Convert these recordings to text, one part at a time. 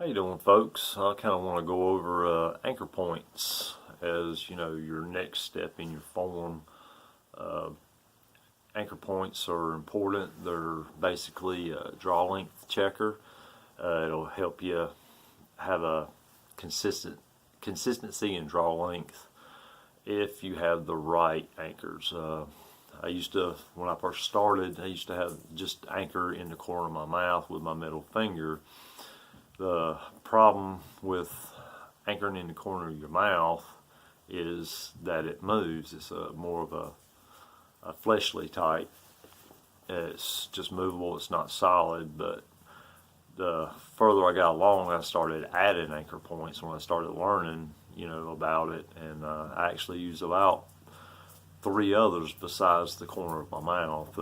How you doing, folks? I kind of want to go over anchor points as your next step in your form. Uh, Anchor points are important. They're basically a draw length checker. It'll help you have a consistency in draw length if you have the right anchors. I used to, when I first started, I used to have just anchor in the corner of my mouth with my middle finger. The problem with anchoring in the corner of your mouth is that it moves. It's more of a fleshly type. It's just movable. It's not solid. But the further I got along, I started adding anchor points when I started learning, about it. And I actually use about 3 others besides the corner of my mouth.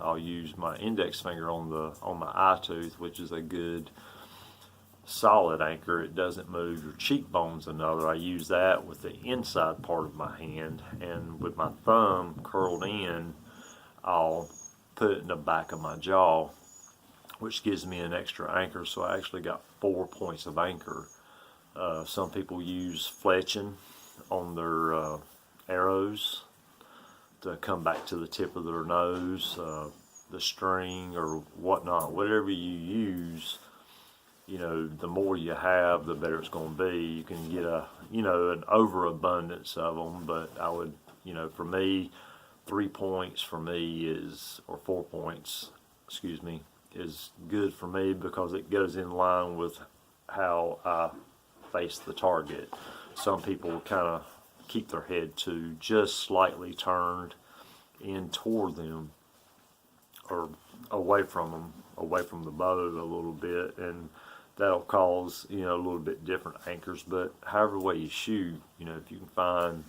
I'll use my index finger on my eye tooth, which is a good solid anchor. It doesn't move. Your cheekbone's another. I use that with the inside part of my hand, and with my thumb curled in, I'll put it in the back of my jaw, which gives me an extra anchor. So I actually got 4 points of anchor. Some people use fletching on their arrows to come back to the tip of their nose, the string or whatnot. Whatever you use, the more you have, the better it's going to be. You can get an overabundance of them, but I would, for me, 3 points for me or 4 points, excuse me, is good for me because it goes in line with how I face the target. Some people kind of keep their head just slightly turned in toward them or away from the bow a little bit, and that'll cause a little bit different anchors. But however way you shoot, if you can find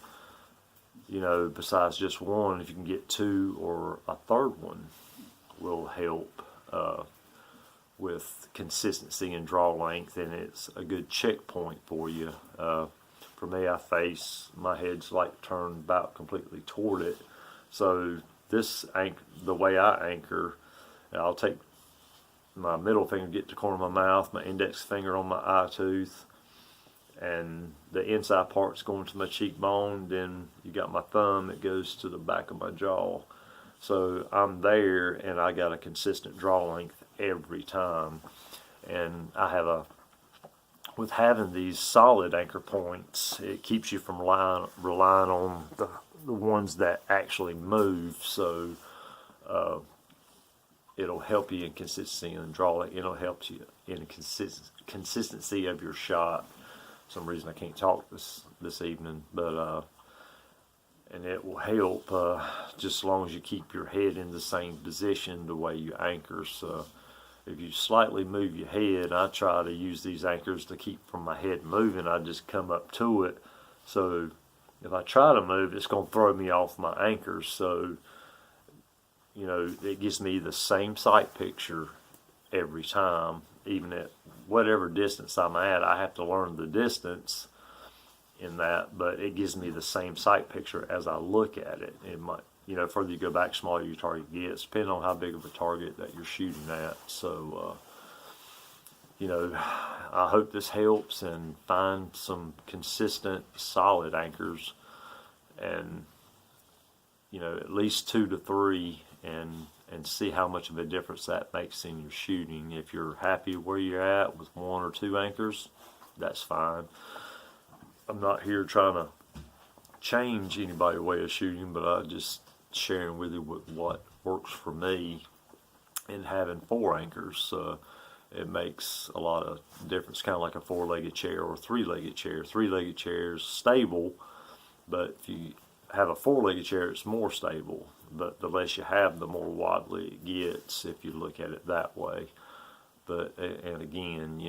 besides just one, if you can get 2 or a third one, will help with consistency and draw length, and it's a good checkpoint for you. For me, my head's like turned about completely toward it, so the way I anchor, I'll take my middle finger, get to the corner of my mouth, my index finger on my eye tooth, and the inside part's going to my cheekbone. Then you got my thumb that goes to the back of my jaw. So I'm there, and I got a consistent draw length every time. And with having these solid anchor points, it keeps you from relying on the ones that actually move. So it'll help you in consistency and draw it. It'll help you in consistency of your shot. For some reason I can't talk this evening, but and it will help just as long as you keep your head in the same position the way you anchor. So if you slightly move your head, I try to use these anchors to keep from my head moving. I just come up to it. So if I try to move, it's going to throw me off my anchors. So it gives me the same sight picture every time, even at whatever distance I'm at. I have to learn the distance in that, but it gives me the same sight picture as I look at it. It might, further you go back, smaller your target gets, depending on how big of a target that you're shooting at. So, I hope this helps, and find some consistent, solid anchors, and at least 2 to 3, and see how much of a difference that makes in your shooting. If you're happy where you're at with 1 or 2 anchors, that's fine. I'm not here trying to change anybody's way of shooting, but I'm just sharing with you what works for me. And having 4 anchors, it makes a lot of difference, kind of like a 4-legged chair or a 3-legged chair. 3-legged chair is stable, but if you have a 4-legged chair, it's more stable. But the less you have, the more wobbly it gets, if you look at it that way. But, and again,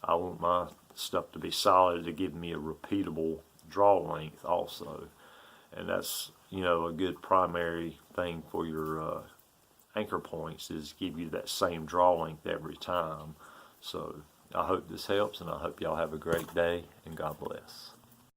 I want my stuff to be solid, to give me a repeatable draw length also. And that's, a good primary thing for your anchor points, is give you that same draw length every time. So I hope this helps, and I hope y'all have a great day, and God bless.